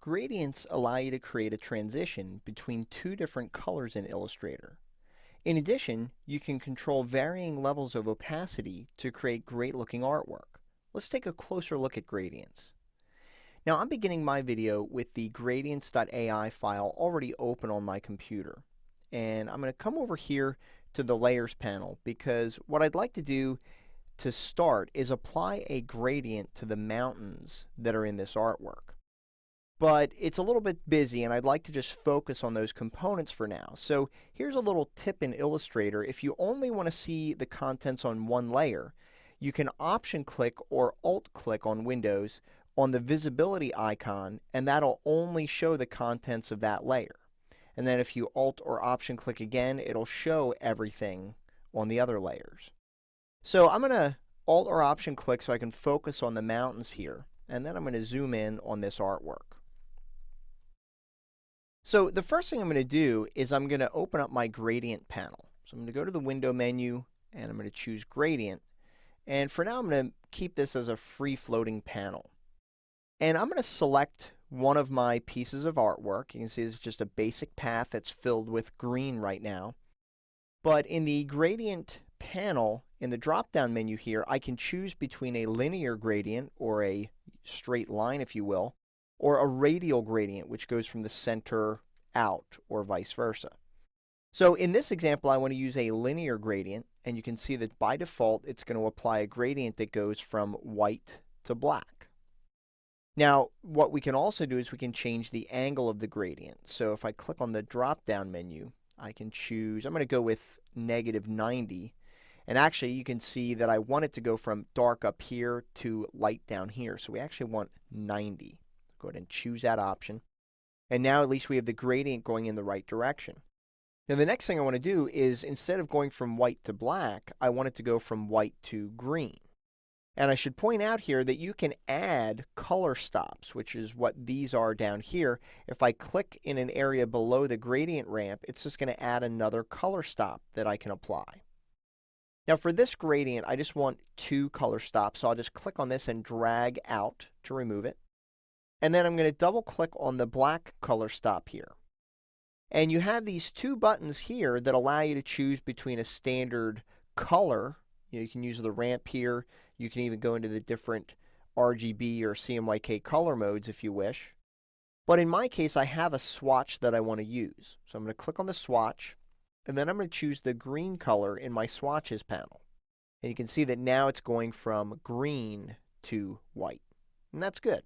Gradients allow you to create a transition between two different colors in Illustrator. In addition, you can control varying levels of opacity to create great looking artwork. Let's take a closer look at gradients. Now I'm beginning my video with the gradients.ai file already open on my computer. And I'm going to come over here to the Layers panel because what I'd like to do to start is apply a gradient to the mountains that are in this artwork. But it's a little bit busy and I'd like to just focus on those components for now. So here's a little tip in Illustrator. If you only want to see the contents on one layer, you can Option click or Alt click on Windows on the visibility icon, and that'll only show the contents of that layer. And then if you Alt or Option click again, it'll show everything on the other layers. So I'm going to Alt or Option click so I can focus on the mountains here, and then I'm going to zoom in on this artwork. So the first thing I'm going to do is I'm going to open up my gradient panel. So I'm going to go to the window menu and I'm going to choose gradient. And for now I'm going to keep this as a free floating panel. And I'm going to select one of my pieces of artwork. You can see it's just a basic path that's filled with green right now. But in the gradient panel, in the drop down menu here, I can choose between a linear gradient, or a straight line if you will, or a radial gradient, which goes from the center out, or vice versa. So in this example, I want to use a linear gradient, and you can see that by default, it's going to apply a gradient that goes from white to black. Now, what we can also do is we can change the angle of the gradient. So if I click on the drop-down menu, I can choose, I'm going to go with -90. And actually, you can see that I want it to go from dark up here to light down here. So we actually want 90. Go ahead and choose that option. And now at least we have the gradient going in the right direction. Now the next thing I want to do is, instead of going from white to black, I want it to go from white to green. And I should point out here that you can add color stops, which is what these are down here. If I click in an area below the gradient ramp, it's just going to add another color stop that I can apply. Now for this gradient, I just want 2 color stops, so I'll just click on this and drag out to remove it. And then I'm going to double click on the black color stop here. And you have these 2 buttons here that allow you to choose between a standard color. You can use the ramp here. You can even go into the different RGB or CMYK color modes if you wish. But in my case, I have a swatch that I want to use. So I'm going to click on the swatch, and then I'm going to choose the green color in my swatches panel. And you can see that now it's going from green to white. And that's good.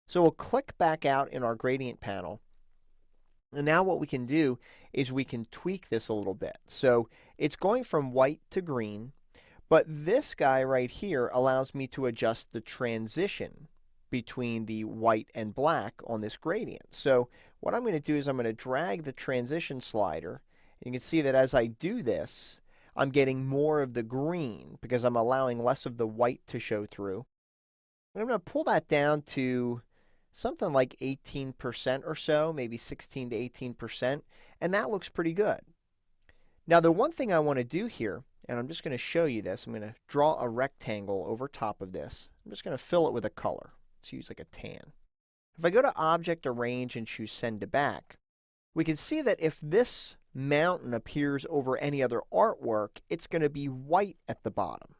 So we'll click back out in our gradient panel. And now what we can do is we can tweak this a little bit. So it's going from white to green, but this guy right here allows me to adjust the transition between the white and black on this gradient. So what I'm going to do is I'm going to drag the transition slider. You can see that as I do this, I'm getting more of the green because I'm allowing less of the white to show through. And I'm going to pull that down to something like 18% or so, maybe 16 to 18%, and that looks pretty good. Now the one thing I want to do here, and I'm just going to show you this, I'm going to draw a rectangle over top of this. I'm just going to fill it with a color. Let's use like a tan. If I go to Object, Arrange, and choose Send to Back, we can see that if this mountain appears over any other artwork, it's going to be white at the bottom.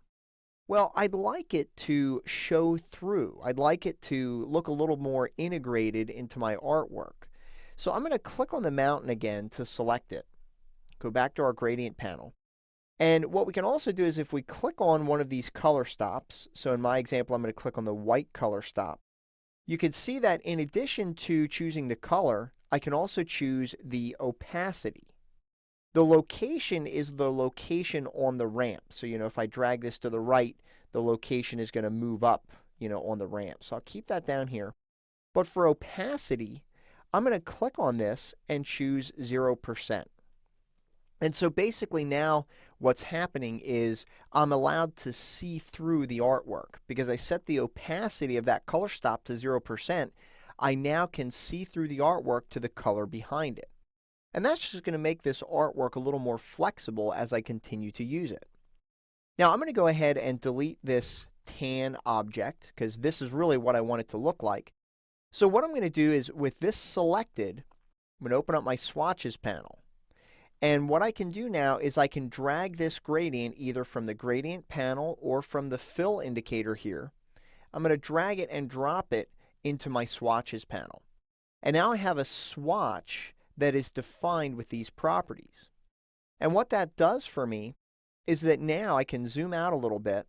Well, I'd like it to show through. I'd like it to look a little more integrated into my artwork. So I'm going to click on the mountain again to select it. Go back to our gradient panel. And what we can also do is if we click on one of these color stops, so in my example I'm going to click on the white color stop, you can see that in addition to choosing the color, I can also choose the opacity. The location is the location on the ramp. So, if I drag this to the right, the location is going to move up, on the ramp. So I'll keep that down here. But for opacity, I'm going to click on this and choose 0%. And so basically now what's happening is I'm allowed to see through the artwork. Because I set the opacity of that color stop to 0%, I now can see through the artwork to the color behind it. And that's just going to make this artwork a little more flexible as I continue to use it. Now I'm going to go ahead and delete this tan object because this is really what I want it to look like. So what I'm going to do is, with this selected, I'm going to open up my swatches panel. And what I can do now is I can drag this gradient either from the gradient panel or from the fill indicator here. I'm going to drag it and drop it into my swatches panel. And now I have a swatch that is defined with these properties. And what that does for me is that now I can zoom out a little bit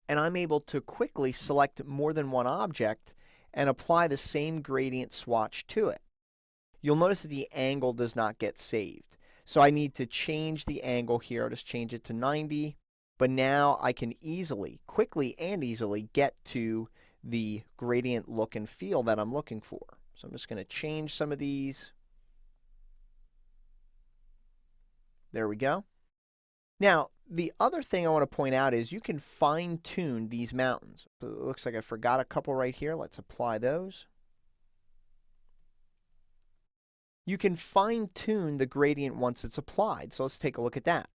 and I'm able to quickly select more than one object and apply the same gradient swatch to it. You'll notice that the angle does not get saved. So I need to change the angle here. I'll just change it to 90. But now I can quickly and easily get to the gradient look and feel that I'm looking for. So I'm just going to change some of these. There we go. Now, the other thing I want to point out is you can fine-tune these mountains. So it looks like I forgot a couple right here. Let's apply those. You can fine-tune the gradient once it's applied. So let's take a look at that.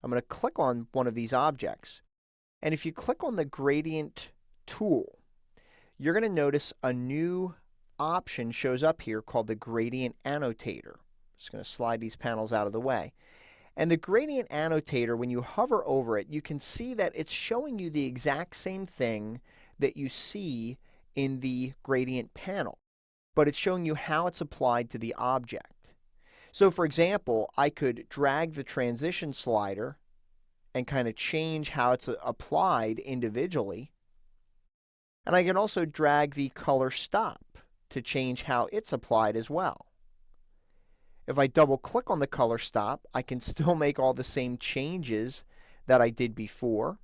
I'm going to click on one of these objects. And if you click on the gradient tool, you're going to notice a new option shows up here called the gradient annotator. I'm just going to slide these panels out of the way. And the gradient annotator, when you hover over it, you can see that it's showing you the exact same thing that you see in the gradient panel, but it's showing you how it's applied to the object. So for example, I could drag the transition slider and kind of change how it's applied individually. And I can also drag the color stop to change how it's applied as well. If I double click on the color stop, I can still make all the same changes that I did before.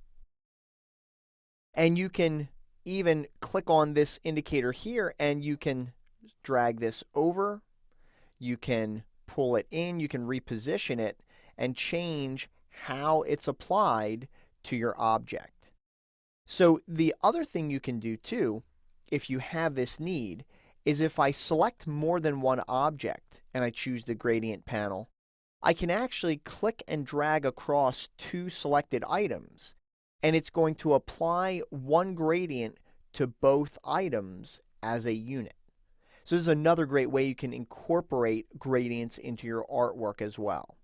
And you can even click on this indicator here and you can drag this over. You can pull it in, you can reposition it and change how it's applied to your object. So the other thing you can do too, if you have this need, is if I select more than one object and I choose the gradient panel, I can actually click and drag across two selected items, and it's going to apply one gradient to both items as a unit. So this is another great way you can incorporate gradients into your artwork as well.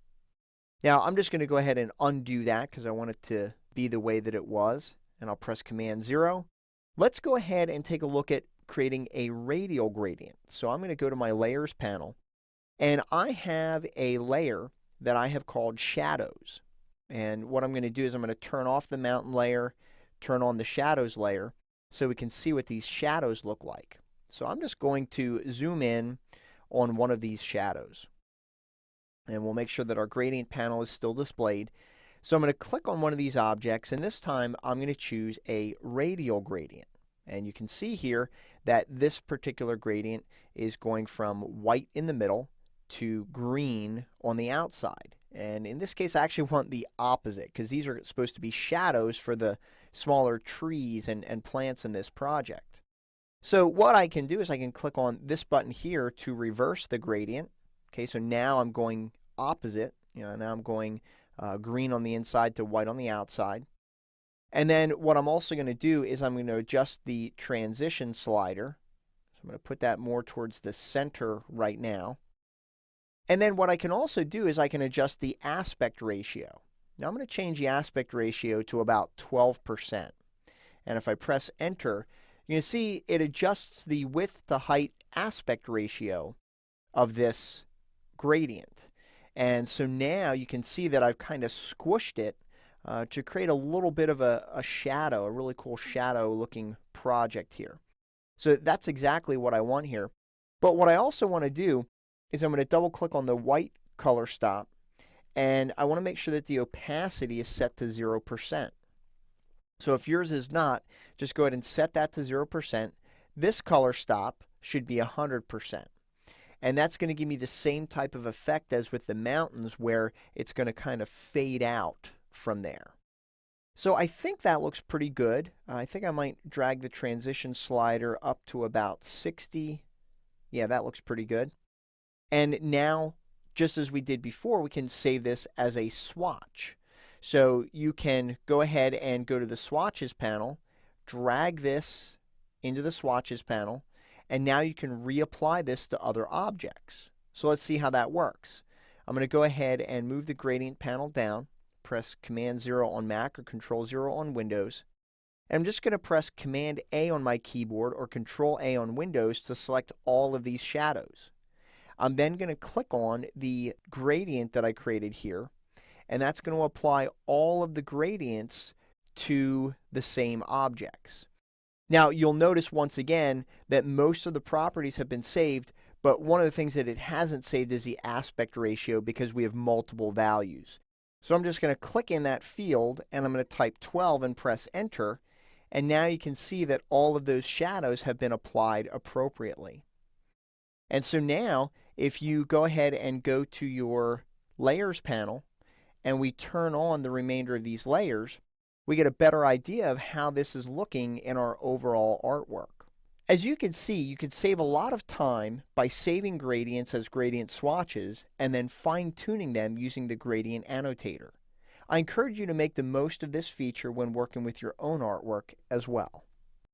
Now I'm just going to go ahead and undo that because I want it to be the way that it was, and I'll press Command 0. Let's go ahead and take a look at creating a radial gradient. So I'm going to go to my layers panel, and I have a layer that I have called shadows. And what I'm going to do is I'm going to turn off the mountain layer, turn on the shadows layer, so we can see what these shadows look like. So I'm just going to zoom in on one of these shadows. And we'll make sure that our gradient panel is still displayed. So I'm going to click on one of these objects, and this time I'm going to choose a radial gradient. And you can see here that this particular gradient is going from white in the middle to green on the outside. And in this case, I actually want the opposite because these are supposed to be shadows for the smaller trees and plants in this project. So what I can do is I can click on this button here to reverse the gradient. Okay, so now I'm going opposite. Now I'm going green on the inside to white on the outside. And then what I'm also going to do is I'm going to adjust the transition slider. So I'm going to put that more towards the center right now. And then what I can also do is I can adjust the aspect ratio. Now I'm going to change the aspect ratio to about 12%. And if I press Enter, you can see it adjusts the width to height aspect ratio of this gradient. And so now you can see that I've kind of squished it to create a little bit of a shadow, a really cool shadow looking project here. So that's exactly what I want here. But what I also want to do is I'm going to double click on the white color stop, and I want to make sure that the opacity is set to 0%. So if yours is not, just go ahead and set that to 0%. This color stop should be 100%. And that's going to give me the same type of effect as with the mountains, where it's going to kind of fade out from there. So I think that looks pretty good. I think I might drag the transition slider up to about 60. Yeah, that looks pretty good. And now, just as we did before, we can save this as a swatch. So you can go ahead and go to the swatches panel, drag this into the swatches panel, And now you can reapply this to other objects. So let's see how that works. I'm going to go ahead and move the gradient panel down, press Command 0 on Mac or Control 0 on Windows. And I'm just going to press Command A on my keyboard or Control A on Windows to select all of these shadows. I'm then going to click on the gradient that I created here, and that's going to apply all of the gradients to the same objects. Now, you'll notice once again that most of the properties have been saved, but one of the things that it hasn't saved is the aspect ratio because we have multiple values. So I'm just going to click in that field, and I'm going to type 12 and press Enter, and now you can see that all of those shadows have been applied appropriately. And so now, if you go ahead and go to your Layers panel, and we turn on the remainder of these layers, we get a better idea of how this is looking in our overall artwork. As you can see, you can save a lot of time by saving gradients as gradient swatches and then fine-tuning them using the gradient annotator. I encourage you to make the most of this feature when working with your own artwork as well.